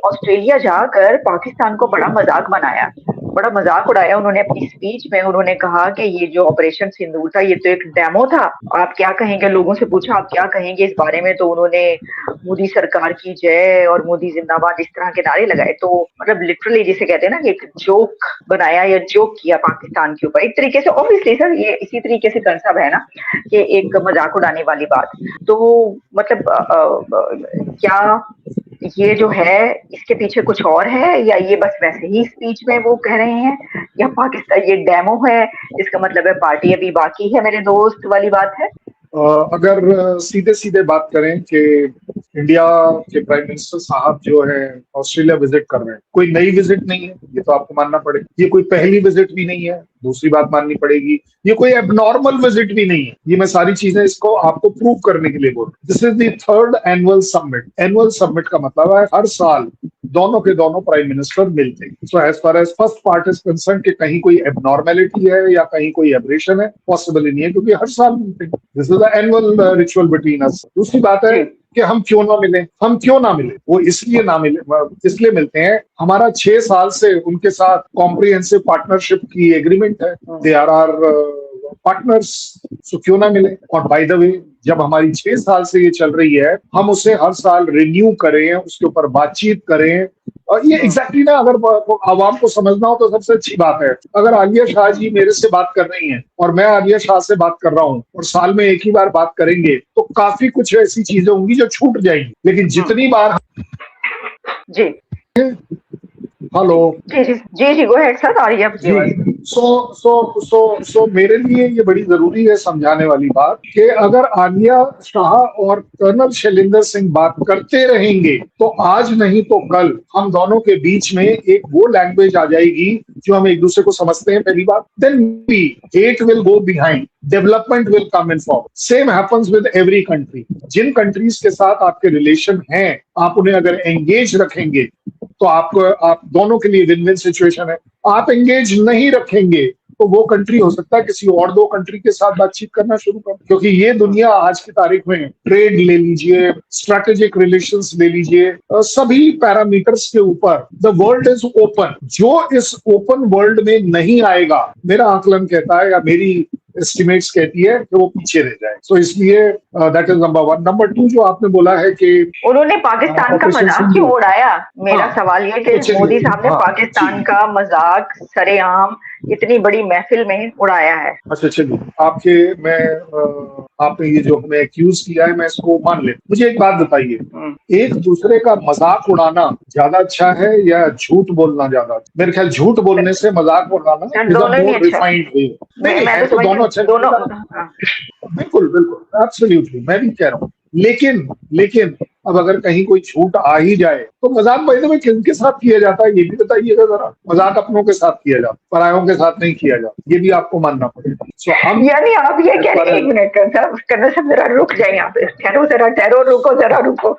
Australia जाकर पाकिस्तान को बड़ा मजाक बनाया, बड़ा मजाक उड़ाया उन्होंने अपनी स्पीच में। उन्होंने कहा कि ये जो ऑपरेशन सिंदूर था ये तो एक डेमो था, आप क्या कहेंगे, लोगों से पूछा आप क्या कहेंगे इस बारे में, तो उन्होंने मोदी सरकार की जय और मोदी जिंदाबाद इस तरह के नारे लगाए। तो मतलब लिटरली जिसे कहते हैं ना कि एक जोक बनाया या जोक किया पाकिस्तान के ऊपर एक तरीके से। ऑब्वियसली सर ये इसी तरीके से कंसेप्ट है ना कि एक मजाक उड़ाने वाली बात। तो मतलब क्या ये जो है इसके पीछे कुछ और है, या ये बस वैसे ही स्पीच में वो कह रहे हैं, या पाकिस्तान ये डेमो है, इसका मतलब है पार्टी अभी बाकी है मेरे दोस्त वाली बात है? अगर सीधे सीधे बात करें कि इंडिया के प्राइम मिनिस्टर साहब जो है ऑस्ट्रेलिया विजिट कर रहे हैं, कोई नई विजिट नहीं है, ये तो आपको मानना पड़ेगा। ये कोई पहली विजिट भी नहीं है, दूसरी बात माननी पड़ेगी। ये कोई एबनॉर्मल विजिट भी नहीं है। ये मैं सारी चीजें इसको आपको प्रूव करने के लिए बोल रहा हूँ। This is the third annual summit. Annual summit का मतलब है हर साल दोनों के दोनों प्राइम मिनिस्टर मिलते हैं। So as far as first part is concern कि कहीं कोई एबनॉर्मेलिटी है या कहीं कोई एब्रेशन है, पॉसिबल ही नहीं है, क्योंकि हर साल मिलते हैं। This is the annual ritual between us. दूसरी बात है कि हम क्यों ना मिले। हम क्यों ना मिले, वो इसलिए ना मिले, इसलिए मिलते हैं, हमारा 6 साल से उनके साथ कॉम्प्रिहेंसिव पार्टनरशिप की एग्रीमेंट है। दे आर आर पार्टनर्स, सो क्यों ना मिले। और बाय द वे, जब हमारी 6 साल से ये चल रही है, हम उसे हर साल रिन्यू करें, उसके ऊपर बातचीत करें। और ये एग्जैक्टली ना, अगर आवाम को समझना हो तो सबसे अच्छी बात है, अगर आलिया शाह जी मेरे से बात कर रही हैं और मैं आलिया शाह से बात कर रहा हूँ और साल में एक ही बार बात करेंगे, तो काफी कुछ ऐसी चीजें होंगी जो छूट जाएंगी। लेकिन जितनी बार जी हेलो जी जी जी जी गो अहेड सर, आ रही है आपकी आवाज। सो मेरे लिए ये बड़ी जरूरी है समझाने वाली बात कि अगर आलिया शाह और कर्नल शैलेंद्र सिंह बात करते रहेंगे तो आज नहीं तो कल हम दोनों के बीच में एक वो लैंग्वेज आ जाएगी जो हम एक दूसरे को समझते हैं, पहली बात। Then hate will go behind, development will come in forward. Same happens with every country. जिन कंट्रीज के साथ आपके रिलेशन हैं, आप उन्हें अगर एंगेज रखेंगे तो आप दोनों के लिए विन विन सिचुएशन है। आप एंगेज नहीं रखेंगे तो वो कंट्री हो सकता है किसी और 2 कंट्री के साथ बातचीत करना शुरू कर, क्योंकि ये दुनिया आज की तारीख में ट्रेड ले लीजिए, स्ट्रेटेजिक रिलेशंस ले लीजिए, सभी पैरामीटर्स के ऊपर द वर्ल्ड इज ओपन। जो इस ओपन वर्ल्ड में नहीं आएगा, मेरा आकलन कहता है या मेरी एस्टिमेट्स कहती है कि वो पीछे रह जाए। सो इसलिए दैट इज नंबर 1। नंबर 2 जो आपने बोला है कि उन्होंने पाकिस्तान का मजाक क्यों उड़ाया, मेरा सवाल ये कि मोदी साहब ने पाकिस्तान का मजाक सरेआम इतनी बड़ी महफिल में उड़ाया है। अच्छा चलिए, आपने ये जो हमें एक्यूज किया है, मैं इसको मान ले। मुझे एक बात बताइए, एक दूसरे का मजाक उड़ाना ज्यादा अच्छा है या झूठ बोलना ज्यादा अच्छा? मेरे ख्याल झूठ बोलने से मजाक उड़ाना इज अ मोर रिफाइंड वे। नहीं है तो दोनों अच्छा, दोनों बिल्कुल बिल्कुल एब्सोल्युटली, मैं भी कह रहा हूँ। लेकिन अब अगर कहीं कोई छूट आ ही जाए तो मजाक भाई में किसके साथ किया जाता है, ये भी बताइएगा जरा। मजाक अपनों के साथ किया जाता, परायों के साथ नहीं किया जाता, ये भी आपको मानना पड़ेगा। सो हम यानी आप ये कह रहे हैं, 1 मिनट करना सब जरा रुक जाए यहाँ पे, ठहरो रुको।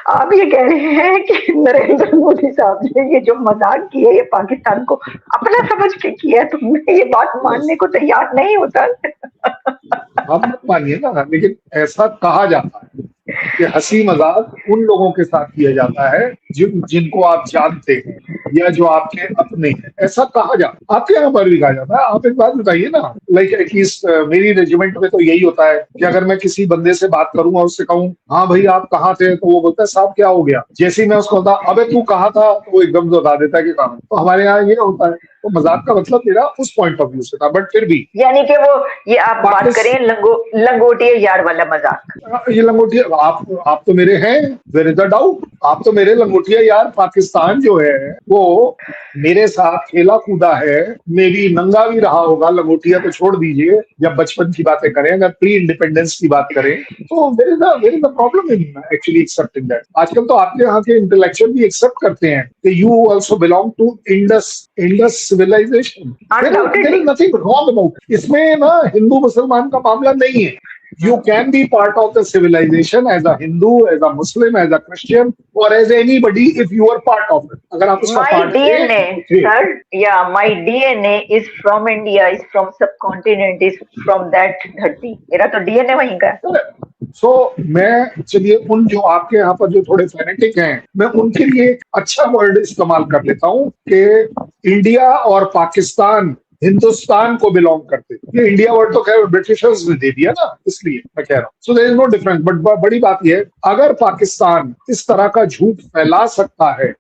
आप ये कह रहे हैं कि नरेंद्र मोदी साहब ने ये जो मजाक किया ये पाकिस्तान को अपना समझ के किया, तुमने ये बात मानने को तैयार नहीं होता? हम मत मानिए ना, लेकिन ऐसा कहा जाता है कि हंसी मजाक उन लोगों के साथ किया जाता है जिनको आप जानते हैं या जो आपके अपने हैं, ऐसा कहा जाता है। आपके यहाँ पर भी कहा जाता है। आप एक बात बताइए ना, लाइक एटलीस्ट मेरी रेजिमेंट में तो यही होता है कि अगर मैं किसी बंदे से बात करूं और उससे कहूं हाँ भाई आप कहाँ थे, तो वो बोलता है साहब क्या हो गया। जैसे ही मैं उसको बोलता अबे तू कहाँ था, तो वो एकदम बता देता है कि कहाँ। तो हमारे यहाँ ये होता है। तो मजाक का मतलब मेरा उस पॉइंट ऑफ व्यू से था, बट फिर भी यानी कि वो ये आप बात करें लंगोटिया यार वाला मजाक। ये लंगोटिया आप तो मेरे हैं, देयर इज अ डाउट। आप तो मेरे लंगोटिया यार। पाकिस्तान जो है वो मेरे साथ खेला कूदा है, मेरी नंगा भी रहा होगा। लंगोटिया तो छोड़ दीजिए, जब बचपन की बातें करें, अगर प्री इंडिपेंडेंस की बात करें, तो there is a problem in actually accepting that. आजकल तो आपके यहाँ के इंटेलेक्चुअल भी एक्सेप्ट करते हैं कि you also belong to Indus civilization. There is nothing wrong about. इसमें ना हिंदू मुसलमान का मामला नहीं है। You can be part of the civilization as a Hindu, as a Muslim, as a Christian, or as anybody if you are part of it. अगर आप उसका My part थे DNA, तो थे। sir, yeah, my DNA is from India, is from subcontinent, is from that धरती। मेरा तो DNA वहीं का है। सो मैं चलिए उन जो आपके यहाँ पर जो थोड़े फेनेटिक हैं, मैं उनके लिए एक अच्छा वर्ड इस्तेमाल कर लेता हूँ कि इंडिया और पाकिस्तान हिंदुस्तान को बिलोंग करते। ये इंडिया वर्ड तो खैर ब्रिटिशर्स ने दे दिया ना, इसलिए मैं कह रहा हूँ। So there is no difference. But बड़ी बात यह है, अगर पाकिस्तान इस तरह का झूठ फैला सकता है,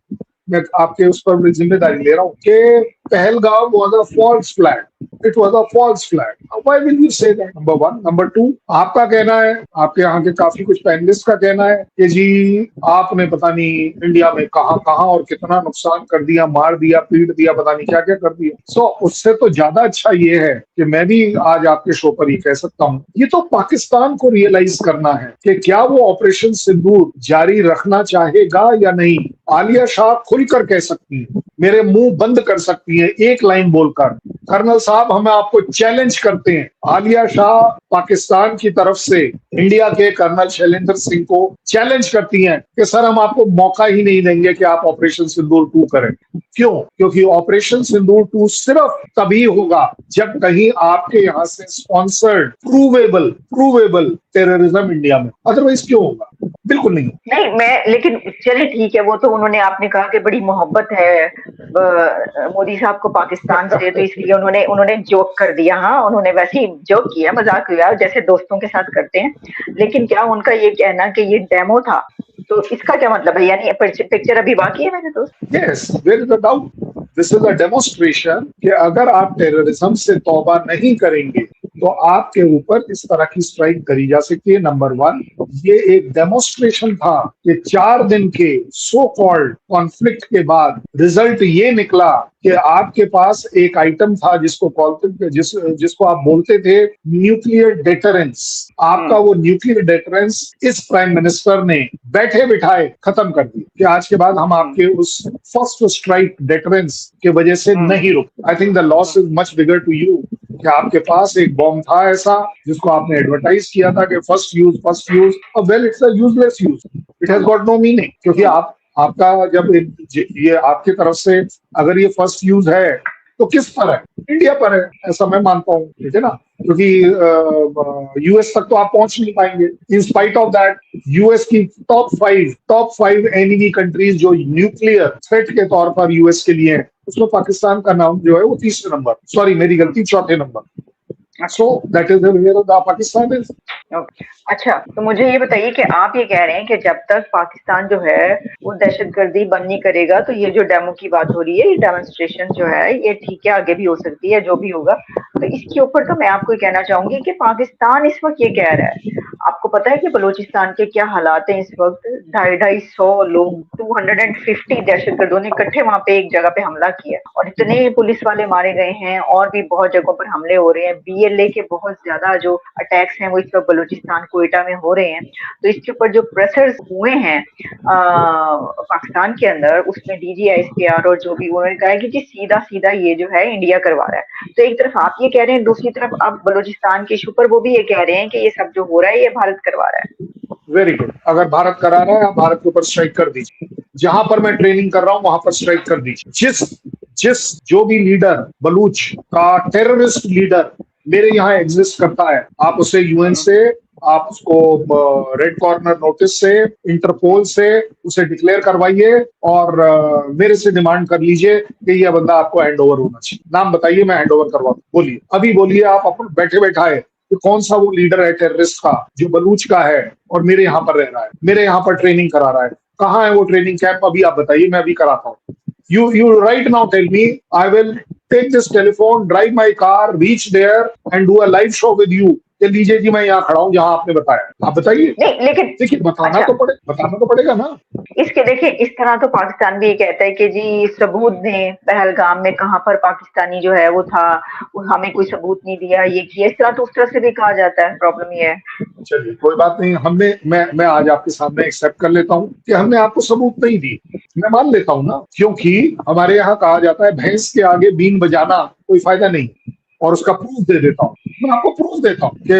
मैं आपके उस पर जिम्मेदारी ले रहा हूँ कि Pahalgam was a false flag, it was a false flag. Why will you say that? Number one. Number two, आपका कहना है, आपके यहाँ के काफी कुछ पैनलिस्ट का कहना है कि जी आपने पता नहीं इंडिया में कहां कहां और कितना नुकसान कर दिया, मार दिया, पीट दिया, पता नहीं क्या क्या कर दिया। सो उससे तो ज्यादा अच्छा ये है कि मैं भी आज आपके शो पर ये कह सकता हूँ, ये तो पाकिस्तान को रियलाइज करना है कि क्या वो ऑपरेशन सिंदूर जारी रखना चाहेगा या नहीं। आलिया शाह खुलकर कह सकती है, मेरे मुंह बंद कर सकती है एक लाइन बोलकर, कर्नल साहब हम आपको चैलेंज करते हैं। आलिया शाह पाकिस्तान की तरफ से इंडिया के कर्नल शैलेंद्र सिंह को चैलेंज करती हैं कि सर हम आपको मौका ही नहीं देंगे कि आप ऑपरेशन सिंदूर 2 करें। क्यों? क्योंकि ऑपरेशन सिंदूर 2 सिर्फ तभी होगा जब कहीं आपके यहाँ से स्पॉन्सर्ड प्रूवेबल टेररिज्म इंडिया में, अदरवाइज क्यों होगा? बिल्कुल नहीं। नहीं, मैं लेकिन चलिए ठीक है, वो तो उन्होंने, आपने कहा कि बड़ी मोहब्बत है मोदी साहब को पाकिस्तान से, तो इसलिए उन्होंने जोक कर दिया। हाँ, उन्होंने वैसे ही जोक किया, मजाक किया जैसे दोस्तों के साथ करते हैं। लेकिन क्या उनका ये कहना कि ये डेमो था, तो इसका क्या मतलब है? यानी पिक्चर अभी बाकी है मेरे दोस्त? Yes, there is a doubt. This is a demonstration कि अगर आप टेररिज्म से तौबा नहीं करेंगे तो आपके ऊपर इस तरह की स्ट्राइक करी जा सकती है। नंबर वन, ये एक डेमोन्स्ट्रेशन था कि 4 दिन के सो कॉल्ड कॉन्फ्लिक्ट के बाद रिजल्ट ये निकला कि आपके पास एक आइटम था जिसको आप बोलते थे न्यूक्लियर डेटरेंस। आपका वो न्यूक्लियर डेटरेंस इस प्राइम मिनिस्टर ने बैठे बिठाए खत्म कर दिया कि आज के बाद हम आपके उस फर्स्ट स्ट्राइक डेटरेंस की वजह से नहीं रुक। I think the loss is much bigger to you कि आपके पास एक बॉम्ब था ऐसा जिसको आपने एडवर्टाइज किया था कि first use. Well it's a useless use, it has got no meaning, क्योंकि आपका जब ये आपकी तरफ से अगर ये फर्स्ट यूज है तो किस पर है? इंडिया पर है, ऐसा मैं मानता हूँ, ठीक है ना? क्योंकि यूएस तक तो आप पहुंच नहीं पाएंगे। In spite of that, US की टॉप फाइव एनिमी कंट्रीज जो न्यूक्लियर थ्रेट के तौर पर यूएस के लिए है, उसमें पाकिस्तान का नाम जो है वो 3रे नंबर, सॉरी मेरी गलती, 4थे number. So that is where the Pakistan is. अच्छा, तो मुझे ये बताइए कि आप ये कह रहे हैं कि जब तक पाकिस्तान जो है वो दहशतगर्दी बंद नहीं करेगा, तो ये जो डेमो की बात हो रही है, ये डेमोन्स्ट्रेशन जो है ये ठीक है, आगे भी हो सकती है, जो भी होगा। तो इसके ऊपर तो मैं आपको कहना चाहूंगी कि पाकिस्तान इस वक्त ये कह रहा है, आपको पता है कि बलूचिस्तान के क्या हालात हैं इस वक्त? 250 लोग, 250 दहशतगर्दों ने इकट्ठे वहां पे एक जगह पे हमला किया और इतने पुलिस वाले मारे गए हैं और भी बहुत जगहों पर हमले हो रहे हैं। BLA के बहुत ज्यादा जो अटैक्स हैं वो इस वक्त बलूचिस्तान कोयटा में हो रहे हैं। तो इसके ऊपर जो प्रेशर्स हुए हैं पाकिस्तान के अंदर, उसमें DGISPR और जो भी, उन्होंने कहा है कि जी सीधा ये जो है इंडिया करवा रहा है। तो एक तरफ आप ये कह रहे हैं, दूसरी तरफ आप बलूचिस्तान के इशू पर वो भी ये कह रहे हैं कि ये सब जो हो रहा है ये भारत करवा रहा है। Very good. अगर भारत करा रहा है, आप भारत के ऊपर स्ट्राइक कर दीजिए। जहां पर मैं ट्रेनिंग कर रहा हूं वहां पर स्ट्राइक कर दीजिए। जिस जो भी लीडर बलूच का टेररिस्ट लीडर मेरे यहाँ एग्जिस्ट करता है, आप उसे UN से, आप उसको रेड कॉर्नर नोटिस से, इंटरपोल से उसे डिक्लेयर करवाइए और मेरे से डिमांड कर लीजिए कि यह बंदा आपको हैंड ओवर होना चाहिए। नाम बताइए, मैं हैंड ओवर करवा दूं। बोलिए, अभी बोलिए, आप अपन बैठे बैठाए कि कौन सा वो लीडर है टेररिस्ट का जो बलूच का है और मेरे यहाँ पर रह रहा है, मेरे यहाँ पर ट्रेनिंग करा रहा है। कहाँ है वो ट्रेनिंग कैंप? अभी आप बताइए, मैं अभी कराता हूँ। You right now tell me, I will take this telephone, drive my car, reach there and do a live show with you. लीजिए जी, मैं यहाँ खड़ा हूँ जहाँ आपने बताया। आप बताइए। नहीं, लेकिन देखिए, बताना तो पड़ेगा ना। इसके देखिए, इस तरह तो पाकिस्तान भी ये कहता है कि जी सबूत दें, पहलगाम में कहाँ पर पाकिस्तानी जो है वो था, हमें कोई सबूत नहीं दिया, ये किया, इस तरह तो उस तरह से भी कहा जाता है। प्रॉब्लम ये है। चलिए कोई बात नहीं, मैं आज आपके सामने एक्सेप्ट कर लेता हूँ कि हमने आपको सबूत नहीं दी। मैं मान लेता हूँ ना, क्योंकि हमारे यहाँ कहा जाता है भैंस के आगे बीन बजाना कोई फायदा नहीं, और उसका प्रूफ दे देता हूँ। मैं आपको प्रूफ देता हूँ कि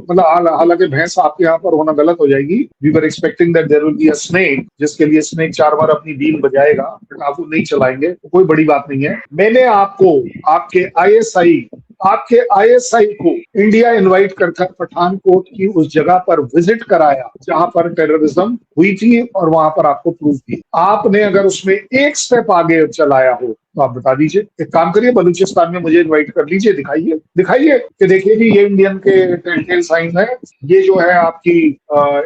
मतलब हालांकि भैंस आपके यहाँ पर होना गलत हो जाएगी। We were expecting that there will be a snake, जिसके लिए स्नेक 4 बार अपनी बीन बजाएगा, बट आप वो नहीं चलाएंगे, तो कोई बड़ी बात नहीं है। मैंने आपको आपके आईएसआई को इंडिया इनवाइट कर पठानकोट की उस जगह पर विजिट कराया जहां पर टेररिज्म हुई थी, और वहां पर आपको प्रूफ दिया। आपने अगर उसमें एक स्टेप आगे चलाया हो तो आप बता दीजिए। एक काम करिए, बलूचिस्तान में मुझे इनवाइट कर लीजिए, दिखाइए दिखाइए कि देखिए जी ये इंडियन के टेलटेल साइन है, ये जो है आपकी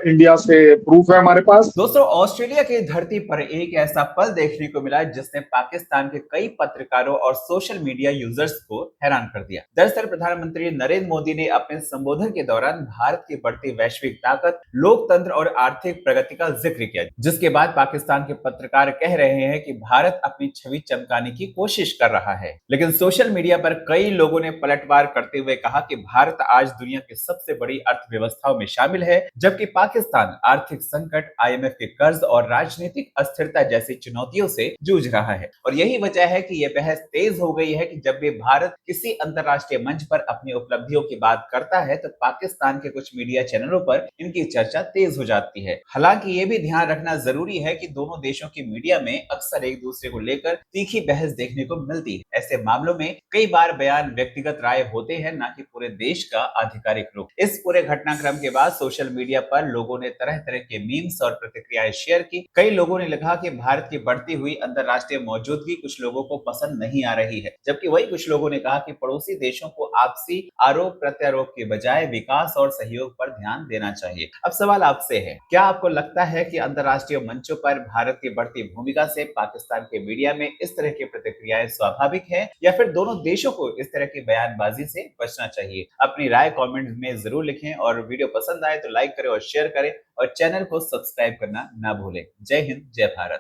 इंडिया से प्रूफ है हमारे पास। दोस्तों, ऑस्ट्रेलिया की धरती पर एक ऐसा पल देखने को मिला जिसने पाकिस्तान के कई पत्रकारों और सोशल मीडिया यूजर्स को हैरान कर दिया। दरअसल प्रधानमंत्री नरेंद्र मोदी ने अपने संबोधन के दौरान भारत की बढ़ती वैश्विक ताकत, लोकतंत्र और आर्थिक प्रगति का जिक्र किया, जिसके बाद पाकिस्तान के पत्रकार कह रहे हैं कि भारत अपनी छवि चमकाने की कोशिश कर रहा है। लेकिन सोशल मीडिया पर कई लोगों ने पलटवार करते हुए कहा कि भारत आज दुनिया की सबसे बड़ी अर्थव्यवस्थाओं में शामिल है, जबकि पाकिस्तान आर्थिक संकट, IMF के कर्ज और राजनीतिक अस्थिरता जैसी चुनौतियों से जूझ रहा है। और यही वजह है कि यह बहस तेज हो गई है कि जब भी भारत किसी अंतरराष्ट्रीय मंच पर अपनी उपलब्धियों की बात करता है तो पाकिस्तान के कुछ मीडिया चैनलों पर इनकी चर्चा तेज हो जाती है। हालांकि ये भी ध्यान रखना जरूरी है कि दोनों देशों की मीडिया में अक्सर एक दूसरे को लेकर तीखी बहस देखने को मिलती है। ऐसे मामलों में कई बार बयान व्यक्तिगत राय होते हैं, न कि पूरे देश का आधिकारिक रूप। इस पूरे घटनाक्रम के बाद सोशल मीडिया पर लोगों ने तरह तरह के मीम्स और प्रतिक्रियाएं शेयर की। कई लोगों ने लिखा कि भारत की बढ़ती हुई अंतरराष्ट्रीय मौजूदगी कुछ लोगों को पसंद नहीं आ रही है, जबकि वही कुछ लोगों ने कहा कि पड़ोसी देशों को आपसी आरोप प्रत्यारोप के बजाय विकास और सहयोग पर ध्यान देना चाहिए। अब सवाल आपसे है, क्या आपको लगता है कि अंतरराष्ट्रीय मंचों पर भारत की बढ़ती भूमिका से पाकिस्तान के मीडिया में इस तरह की प्रतिक्रियाएं स्वाभाविक है, या फिर दोनों देशों को इस तरह की बयानबाजी से बचना चाहिए? अपनी राय कमेंट में जरूर लिखें, और वीडियो पसंद आए तो लाइक करें और शेयर करें, और चैनल को सब्सक्राइब करना ना भूलें। जय हिंद, जय भारत।